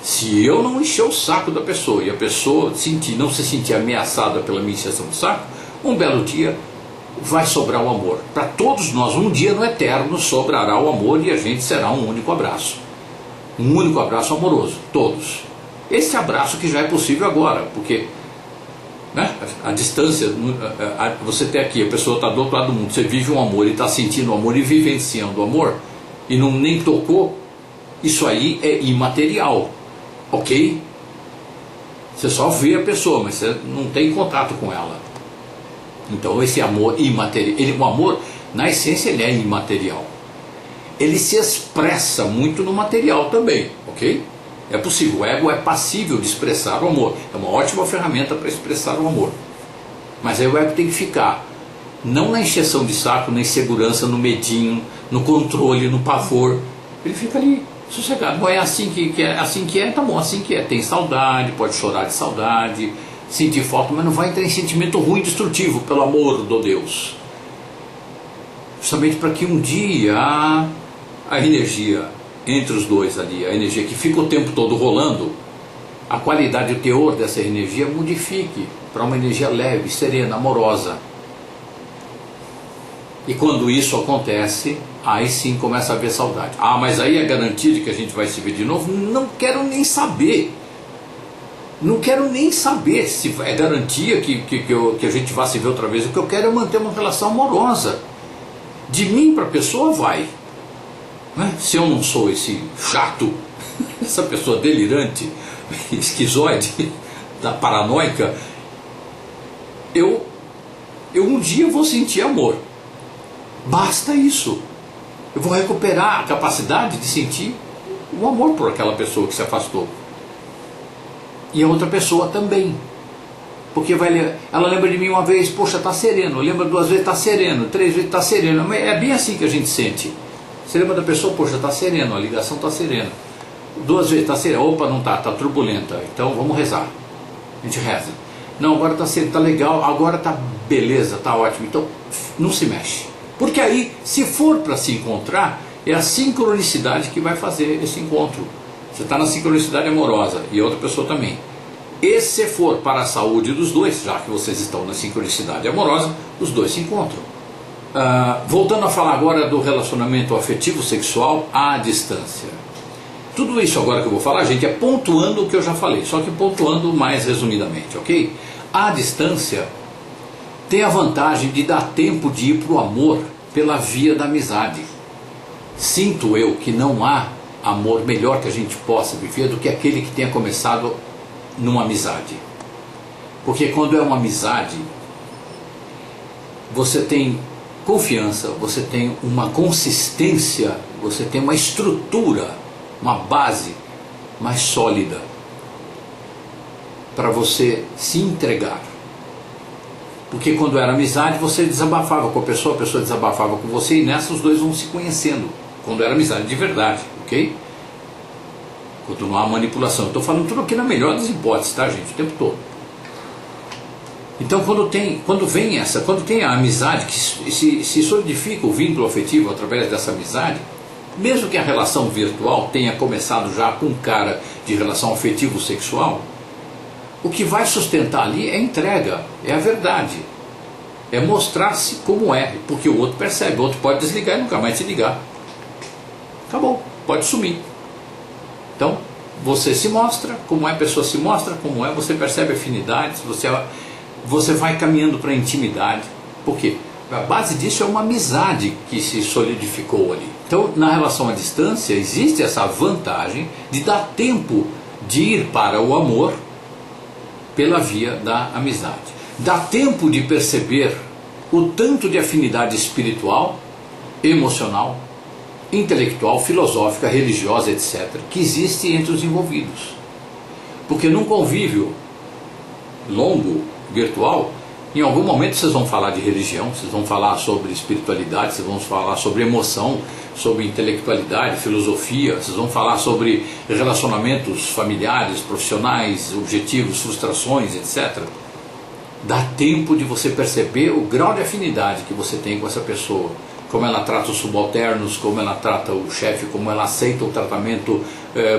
Se eu não encher o saco da pessoa e a pessoa não se sentir ameaçada pela minha encheção de saco, um belo dia vai sobrar o amor. Para todos nós, um dia no eterno sobrará o amor e a gente será um único abraço. Um único abraço amoroso, todos. Esse abraço que já é possível agora, porque né, a distância, você tem aqui, a pessoa está do outro lado do mundo, você vive um amor e está sentindo o amor e vivenciando o amor, e não nem tocou, isso aí é imaterial, ok? Você só vê a pessoa, mas você não tem contato com ela. Então esse amor imaterial, o amor na essência ele é imaterial. Ele se expressa muito no material também, ok? É possível, o ego é passível de expressar o amor, é uma ótima ferramenta para expressar o amor. Mas aí o ego tem que ficar, não na encheção de saco, na insegurança, no medinho, no controle, no pavor. Ele fica ali, sossegado. Bom, é assim que é, tá bom, assim que é. Tem saudade, pode chorar de saudade, sentir falta, mas não vai entrar em sentimento ruim, destrutivo, pelo amor do Deus. Justamente para que um dia a energia entre os dois ali, a energia que fica o tempo todo rolando, a qualidade e o teor dessa energia modifique para uma energia leve, serena, amorosa. E quando isso acontece, aí sim começa a haver saudade. Ah, mas aí é garantia de que a gente vai se ver de novo? Não quero nem saber. Não quero nem saber se é garantia que a gente vai se ver outra vez. O que eu quero é manter uma relação amorosa. De mim para a pessoa vai. Se eu não sou esse chato, essa pessoa delirante, esquizoide, da paranoica, eu um dia vou sentir amor. Basta isso. Eu vou recuperar a capacidade de sentir o amor por aquela pessoa que se afastou. E a outra pessoa também. Porque ela lembra de mim uma vez, poxa, está sereno. Lembra 2 vezes, está sereno. 3 vezes, está sereno. É bem assim que a gente sente. Você lembra da pessoa, poxa, está sereno, a ligação está serena. 2 vezes está serena, opa, não está turbulenta, então vamos rezar. A gente reza. Não, agora está sereno, está legal, agora está beleza, está ótimo, então não se mexe. Porque aí, se for para se encontrar, é a sincronicidade que vai fazer esse encontro. Você está na sincronicidade amorosa e a outra pessoa também. E se for para a saúde dos dois, já que vocês estão na sincronicidade amorosa, os dois se encontram. Voltando a falar agora do relacionamento afetivo sexual à distância. Tudo isso agora que eu vou falar, gente, é pontuando o que eu já falei, só que pontuando mais resumidamente, ok? À distância tem a vantagem de dar tempo de ir para o amor pela via da amizade. Sinto eu que não há amor melhor que a gente possa viver do que aquele que tenha começado numa amizade. Porque quando é uma amizade, você tem confiança, você tem uma consistência, você tem uma estrutura, uma base mais sólida para você se entregar. Porque quando era amizade, você desabafava com a pessoa desabafava com você, e nessa os dois vão se conhecendo. Quando era amizade de verdade, ok? Quando não há manipulação. Estou falando tudo aqui na melhor das hipóteses, tá, gente? O tempo todo. Então quando tem a amizade, que se solidifica o vínculo afetivo através dessa amizade, mesmo que a relação virtual tenha começado já com um cara de relação afetivo-sexual, o que vai sustentar ali é a entrega, é a verdade, é mostrar-se como é, porque o outro percebe, o outro pode desligar e nunca mais te ligar. Acabou, pode sumir. Então, você se mostra como é, a pessoa se mostra como é, você percebe afinidades, você vai caminhando para a intimidade. Por quê? A base disso é uma amizade que se solidificou ali. Então, na relação à distância, existe essa vantagem de dar tempo de ir para o amor pela via da amizade. Dá tempo de perceber o tanto de afinidade espiritual, emocional, intelectual, filosófica, religiosa, etc., que existe entre os envolvidos. Porque num convívio longo, virtual, em algum momento vocês vão falar de religião, vocês vão falar sobre espiritualidade, vocês vão falar sobre emoção, sobre intelectualidade, filosofia, vocês vão falar sobre relacionamentos familiares, profissionais, objetivos, frustrações, etc. Dá tempo de você perceber o grau de afinidade que você tem com essa pessoa, como ela trata os subalternos, como ela trata o chefe, como ela aceita o tratamento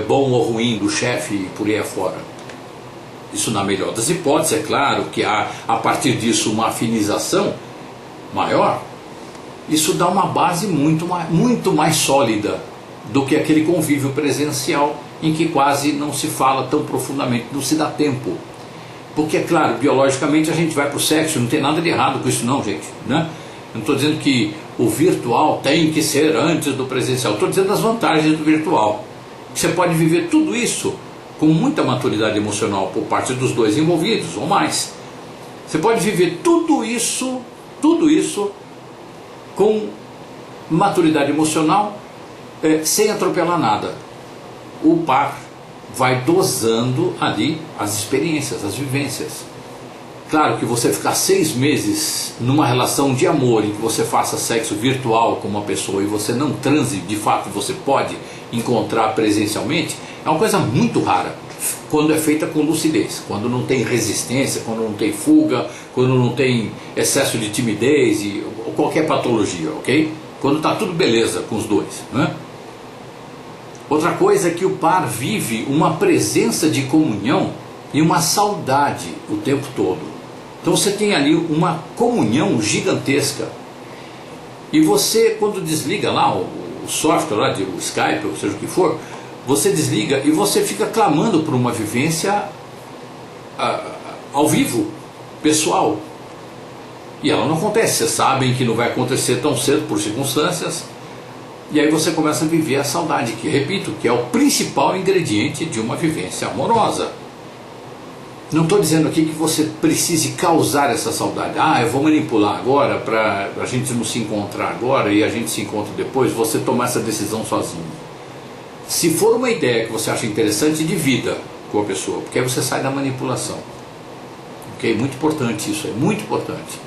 bom ou ruim do chefe e por aí afora. Isso na melhor das hipóteses, é claro que há a partir disso uma afinização maior. Isso dá uma base muito mais sólida do que aquele convívio presencial em que quase não se fala tão profundamente, não se dá tempo. Porque é claro, biologicamente a gente vai para o sexo, não tem nada de errado com isso não, gente, né? Eu não estou dizendo que o virtual tem que ser antes do presencial, estou dizendo as vantagens do virtual. Você pode viver tudo isso com muita maturidade emocional por parte dos dois envolvidos, ou mais. Você pode viver tudo isso com maturidade emocional, sem atropelar nada. O par vai dosando ali as experiências, as vivências. Claro que você ficar 6 meses numa relação de amor em que você faça sexo virtual com uma pessoa e você não transe, de fato você pode encontrar presencialmente, é uma coisa muito rara, quando é feita com lucidez, quando não tem resistência, quando não tem fuga, quando não tem excesso de timidez ou qualquer patologia, ok? Quando está tudo beleza com os dois, né? Outra coisa é que o par vive uma presença de comunhão e uma saudade o tempo todo. Então você tem ali uma comunhão gigantesca. E você, quando desliga lá o software, lá, o Skype, ou seja o que for, você desliga e você fica clamando por uma vivência ao vivo, pessoal. E ela não acontece, vocês sabem que não vai acontecer tão cedo por circunstâncias. E aí você começa a viver a saudade, que, repito, que é o principal ingrediente de uma vivência amorosa. Não estou dizendo aqui que você precise causar essa saudade. Eu vou manipular agora para a gente não se encontrar agora e a gente se encontra depois, você tomar essa decisão sozinho. Se for uma ideia que você acha interessante, divida com a pessoa, porque aí você sai da manipulação. Ok? Muito importante isso, é muito importante.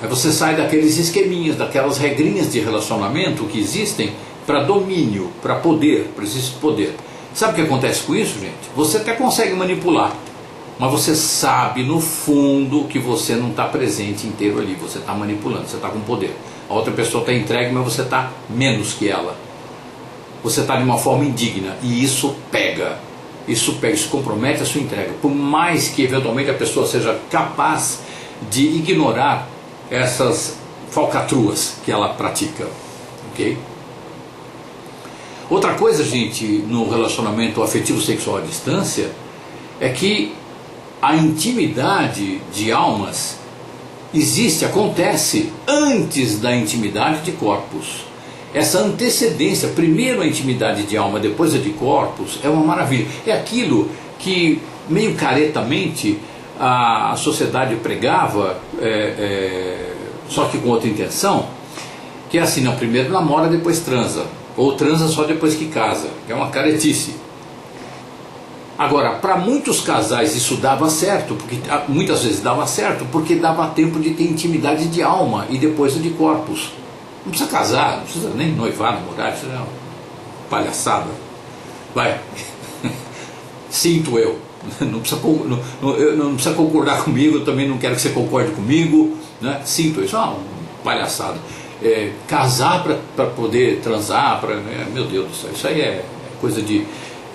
Aí você sai daqueles esqueminhas, daquelas regrinhas de relacionamento que existem para domínio, para poder, para existe poder. Sabe o que acontece com isso, gente? Você até consegue manipular, mas você sabe no fundo que você não está presente inteiro ali, você está manipulando, você está com poder. A outra pessoa está entregue, mas você está menos que ela. Você está de uma forma indigna e isso pega, isso compromete a sua entrega. Por mais que eventualmente a pessoa seja capaz de ignorar essas falcatruas que ela pratica, ok? Outra coisa, gente, no relacionamento afetivo sexual à distância é que a intimidade de almas acontece antes da intimidade de corpos. Essa antecedência, primeiro a intimidade de alma, depois a de corpos, é uma maravilha. É aquilo que meio caretamente a sociedade pregava, só que com outra intenção, que é assim, não, primeiro namora, depois transa, ou transa só depois que casa, que é uma caretice. Agora, para muitos casais isso dava certo, porque muitas vezes dava certo, porque dava tempo de ter intimidade de alma e depois a de corpos. Não precisa casar, não precisa nem noivar, namorar, isso é uma palhaçada. Vai, sinto eu. Não precisa, não precisa concordar comigo, eu também não quero que você concorde comigo, né? Sinto isso, uma palhaçada. Casar para poder transar, meu Deus do céu, isso aí é coisa de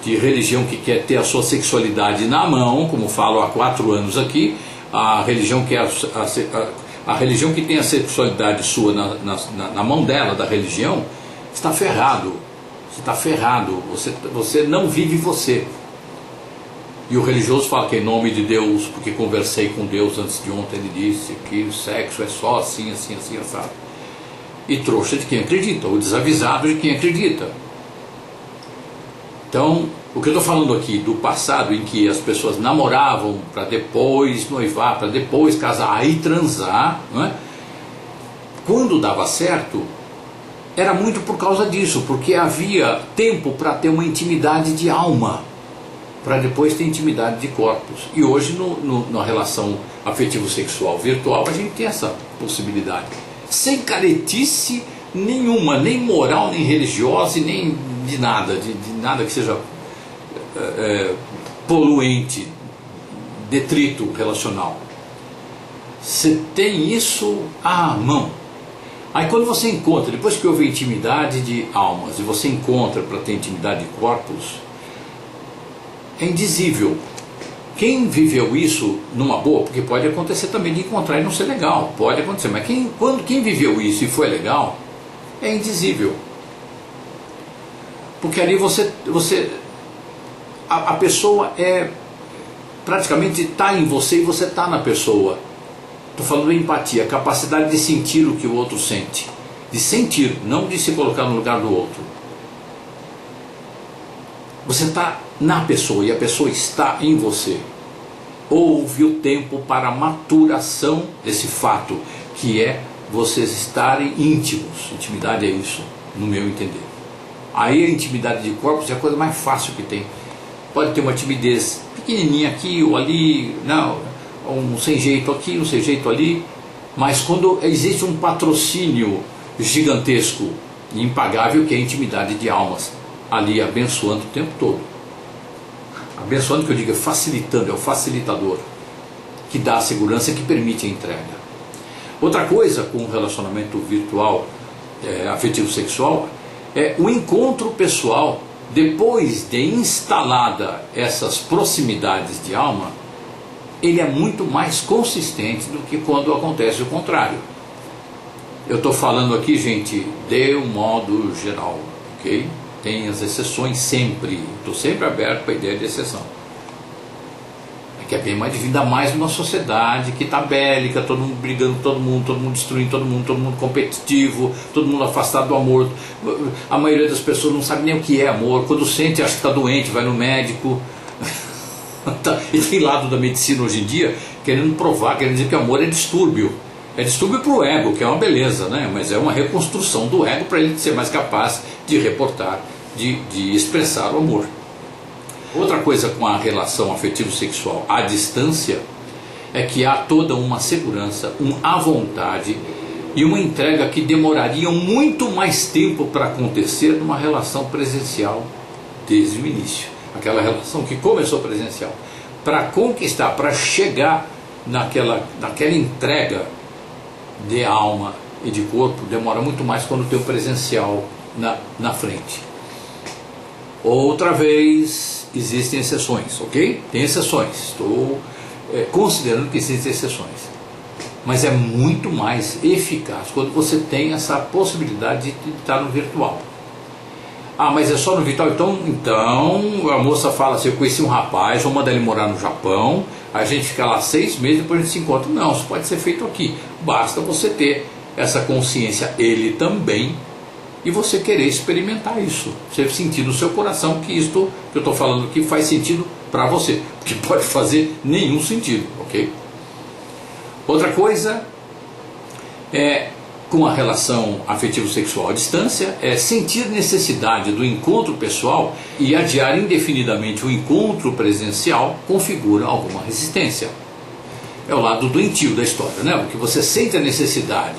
religião que quer ter a sua sexualidade na mão, como falo há 4 anos aqui. A religião que a religião que tem a sexualidade sua na mão dela, da religião, está ferrado. Você está ferrado, você não vive você. E o religioso fala que é em nome de Deus, porque conversei com Deus antes de ontem, ele disse que o sexo é só assim, assim, assim, assado. E trouxa de quem acredita, ou desavisado de quem acredita. Então, o que eu estou falando aqui do passado, em que as pessoas namoravam para depois noivar, para depois casar, aí transar, não é? Quando dava certo, era muito por causa disso, porque havia tempo para ter uma intimidade de alma, para depois ter intimidade de corpos. E hoje, na relação afetivo-sexual virtual, a gente tem essa possibilidade. Sem caretice nenhuma, nem moral, nem religiosa, e nem de nada, de nada que seja poluente, detrito relacional. Você tem isso à mão. Aí quando você encontra, depois que houve intimidade de almas, e você encontra para ter intimidade de corpos, é indizível. Quem viveu isso numa boa, porque pode acontecer também de encontrar e não ser legal, pode acontecer, mas quem viveu isso e foi legal, é indizível. Porque ali a pessoa praticamente está em você e você está na pessoa. Estou falando de empatia, a capacidade de sentir o que o outro sente. De sentir, não de se colocar no lugar do outro. Você está na pessoa e a pessoa está em você. Houve o tempo para a maturação desse fato, que é vocês estarem íntimos. Intimidade é isso, no meu entender. Aí a intimidade de corpos é a coisa mais fácil que tem. Pode ter uma timidez pequenininha aqui ou ali, não, um sem jeito aqui, um sem jeito ali, mas quando existe um patrocínio gigantesco e impagável, que é a intimidade de almas, ali abençoando o tempo todo. Abençoando, que eu digo, facilitando, é o facilitador que dá a segurança, que permite a entrega. Outra coisa com o relacionamento virtual, afetivo-sexual, é o encontro pessoal. Depois de instalada essas proximidades de alma, ele é muito mais consistente do que quando acontece o contrário. Eu estou falando aqui, gente, de um modo geral, ok? Tem as exceções sempre, estou sempre aberto para a ideia de exceção. É que é bem mais divino, ainda mais numa sociedade que está bélica, todo mundo brigando com todo mundo destruindo todo mundo competitivo, todo mundo afastado do amor. A maioria das pessoas não sabe nem o que é amor, quando sente acha que está doente, vai no médico. E tem lado da medicina hoje em dia querendo provar, querendo dizer que o amor é distúrbio. É distúrbio para o ego, que é uma beleza, né? Mas é uma reconstrução do ego para ele ser mais capaz de reportar, de expressar o amor. Outra coisa com a relação afetivo-sexual à distância é que há toda uma segurança, à vontade e uma entrega que demorariam muito mais tempo para acontecer numa relação presencial desde o início. Aquela relação que começou presencial. Para conquistar, para chegar naquela entrega de alma e de corpo, demora muito mais quando tem o presencial na frente. Outra vez, existem exceções, ok? Tem exceções, estou considerando que existem exceções. Mas é muito mais eficaz quando você tem essa possibilidade de estar no virtual. Ah, mas é só no virtual? Então a moça fala assim, eu conheci um rapaz, vou mandar ele morar no Japão, a gente fica lá 6 meses, depois a gente se encontra. Não, isso pode ser feito aqui. Basta você ter essa consciência, ele também, e você querer experimentar isso. Você sentir no seu coração que isto que eu estou falando aqui faz sentido para você, porque pode fazer nenhum sentido, ok? Outra coisa com a relação afetivo-sexual à distância é sentir necessidade do encontro pessoal e adiar indefinidamente o encontro presencial configura alguma resistência. É o lado doentio da história, né? Porque você sente a necessidade,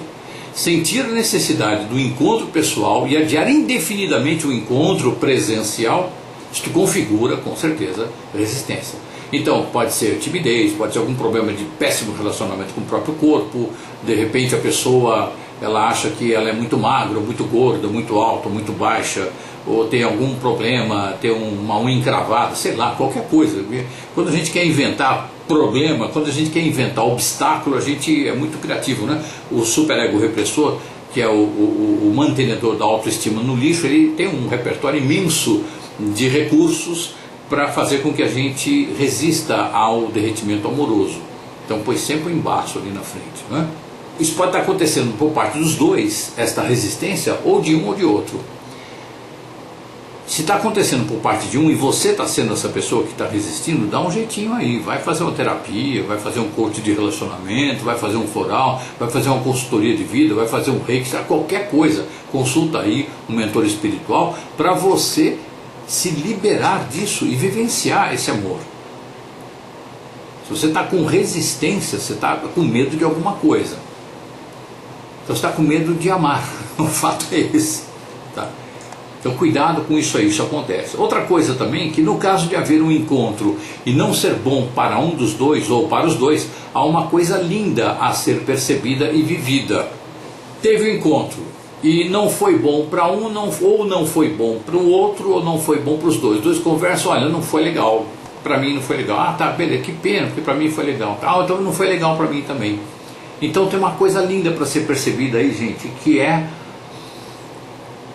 sentir a necessidade do encontro pessoal e adiar indefinidamente o encontro presencial Isto configura, com certeza, resistência. Então, pode ser timidez, pode ser algum problema de péssimo relacionamento com o próprio corpo, de repente a pessoa, ela acha que ela é muito magra, muito gorda, muito alta, muito baixa, ou tem algum problema, tem uma unha encravada, sei lá, qualquer coisa. Quando a gente quer inventar problema, quando a gente quer inventar obstáculo, a gente é muito criativo, né? O superego repressor, que é o mantenedor da autoestima no lixo, ele tem um repertório imenso de recursos para fazer com que a gente resista ao derretimento amoroso. Então põe sempre um embaço ali na frente, né? Isso pode estar acontecendo por parte dos dois, esta resistência, ou de um ou de outro. Se está acontecendo por parte de um e você está sendo essa pessoa que está resistindo, dá um jeitinho aí, vai fazer uma terapia, vai fazer um coach de relacionamento, vai fazer um floral, vai fazer uma consultoria de vida, vai fazer um reiki, qualquer coisa, consulta aí um mentor espiritual para você se liberar disso e vivenciar esse amor. Se você está com resistência, você está com medo de alguma coisa. Então você está com medo de amar, o fato é esse, tá? Então cuidado com isso aí, isso acontece. Outra coisa também, que no caso de haver um encontro e não ser bom para um dos dois ou para os dois, há uma coisa linda a ser percebida e vivida. Teve um encontro e não foi bom para um, ou não foi bom para o outro, ou não foi bom para os dois. Os dois conversam, olha, não foi legal, para mim não foi legal. Ah, tá, beleza, que pena, porque para mim foi legal. Ah, então não foi legal para mim também. Então tem uma coisa linda para ser percebida aí, gente, que é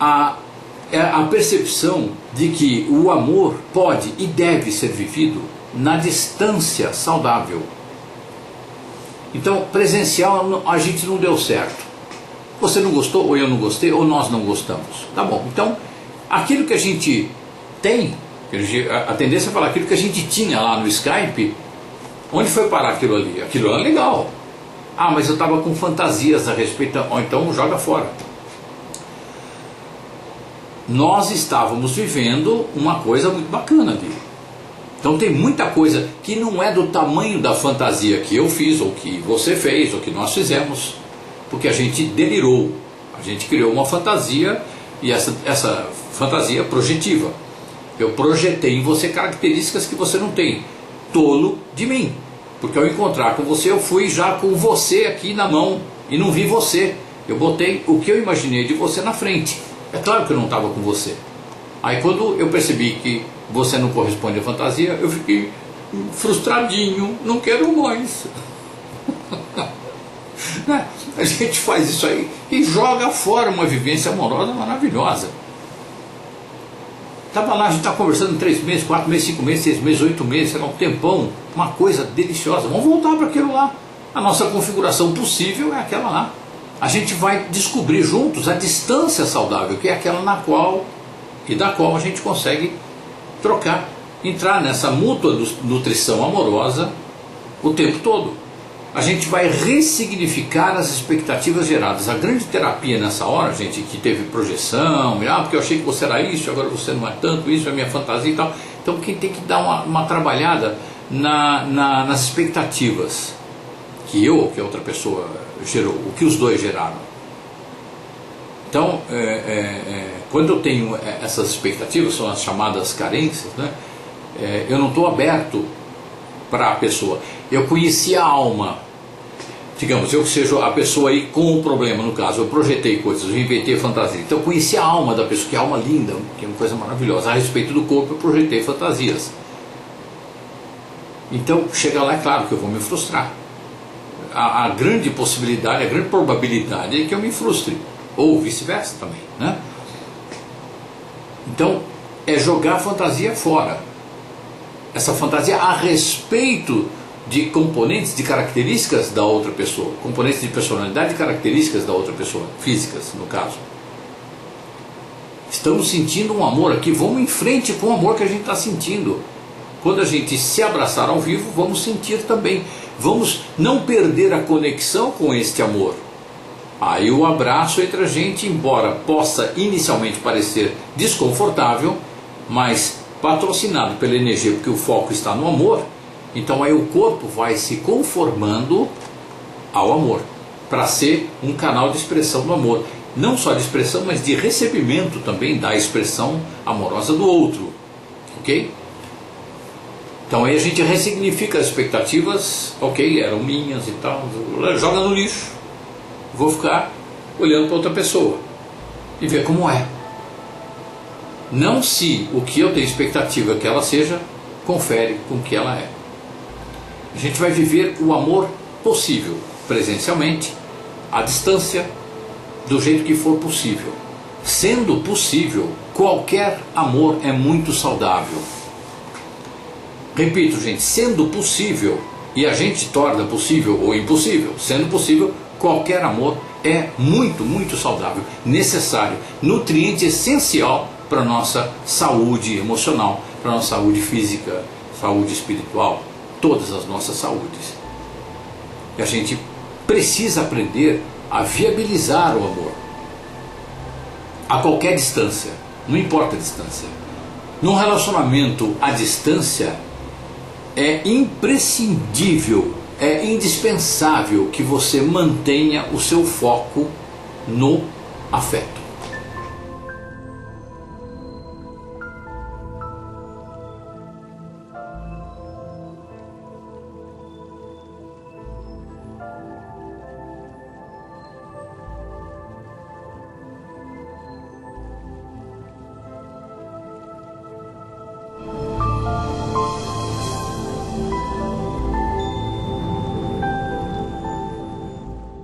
a percepção de que o amor pode e deve ser vivido na distância saudável. Então, presencial a gente não deu certo. Você não gostou, ou eu não gostei, ou nós não gostamos. Tá bom, então, aquilo que a gente tem, a tendência é falar aquilo que a gente tinha lá no Skype, onde foi parar aquilo ali? Aquilo era legal. Ah, mas eu estava com fantasias a respeito, ou então joga fora. Nós estávamos vivendo uma coisa muito bacana ali. Então tem muita coisa que não é do tamanho da fantasia que eu fiz, ou que você fez, ou que nós fizemos, porque a gente delirou, a gente criou uma fantasia, e essa fantasia projetiva. Eu projetei em você características que você não tem. Tolo de mim, porque ao encontrar com você eu fui já com você aqui na mão e não vi você. Eu botei o que eu imaginei de você na frente. É claro que eu não estava com você. Aí quando eu percebi que você não corresponde à fantasia, eu fiquei frustradinho, não quero mais. Né? A gente faz isso aí e joga fora uma vivência amorosa maravilhosa. Estava lá, a gente está conversando 3 meses, 4 meses, 5 meses, 6 meses, 8 meses, será um tempão, uma coisa deliciosa. Vamos voltar para aquilo lá. A nossa configuração possível é aquela lá. A gente vai descobrir juntos a distância saudável, que é aquela na qual e da qual a gente consegue trocar, entrar nessa mútua nutrição amorosa o tempo todo. A gente vai ressignificar as expectativas geradas. A grande terapia nessa hora, gente, que teve projeção, porque eu achei que você era isso, agora você não é tanto, isso é minha fantasia e tal. Então quem tem que dar uma trabalhada nas expectativas que eu ou que a outra pessoa gerou, o que os dois geraram. Então, quando eu tenho essas expectativas, são as chamadas carências, né? Eu não estou aberto para a pessoa. Eu conheci a alma, digamos, eu que seja a pessoa aí com o problema, no caso, eu projetei coisas, eu inventei fantasia, então eu conheci a alma da pessoa, que é a alma linda, que é uma coisa maravilhosa. A respeito do corpo eu projetei fantasias. Então, chega lá, é claro que eu vou me frustrar. A grande possibilidade, a grande probabilidade é que eu me frustre, ou vice-versa também, né? Então, é jogar a fantasia fora. Essa fantasia a respeito de componentes, de características da outra pessoa, componentes de personalidade e características da outra pessoa, físicas no caso. Estamos sentindo um amor aqui, vamos em frente com o amor que a gente está sentindo. Quando a gente se abraçar ao vivo, vamos sentir também. Vamos não perder a conexão com este amor. Aí o abraço entre a gente, embora possa inicialmente parecer desconfortável, mas patrocinado pela energia, porque o foco está no amor, então aí o corpo vai se conformando ao amor, para ser um canal de expressão do amor. Não só de expressão, mas de recebimento também da expressão amorosa do outro. ok? Então aí a gente ressignifica as expectativas, ok, eram minhas e tal, joga no lixo, vou ficar olhando para outra pessoa e ver como é. Não se o que eu tenho expectativa que ela seja, confere com o que ela é. A gente vai viver o amor possível, presencialmente, à distância, do jeito que for possível. Sendo possível, qualquer amor é muito saudável. Repito, gente, sendo possível, e a gente torna possível ou impossível, sendo possível, qualquer amor é muito, muito saudável, necessário, nutriente essencial para a nossa saúde emocional, para a nossa saúde física, saúde espiritual, todas as nossas saúdes. E a gente precisa aprender a viabilizar o amor a qualquer distância, não importa a distância. Num relacionamento à distância, é imprescindível, é indispensável que você mantenha o seu foco no afeto.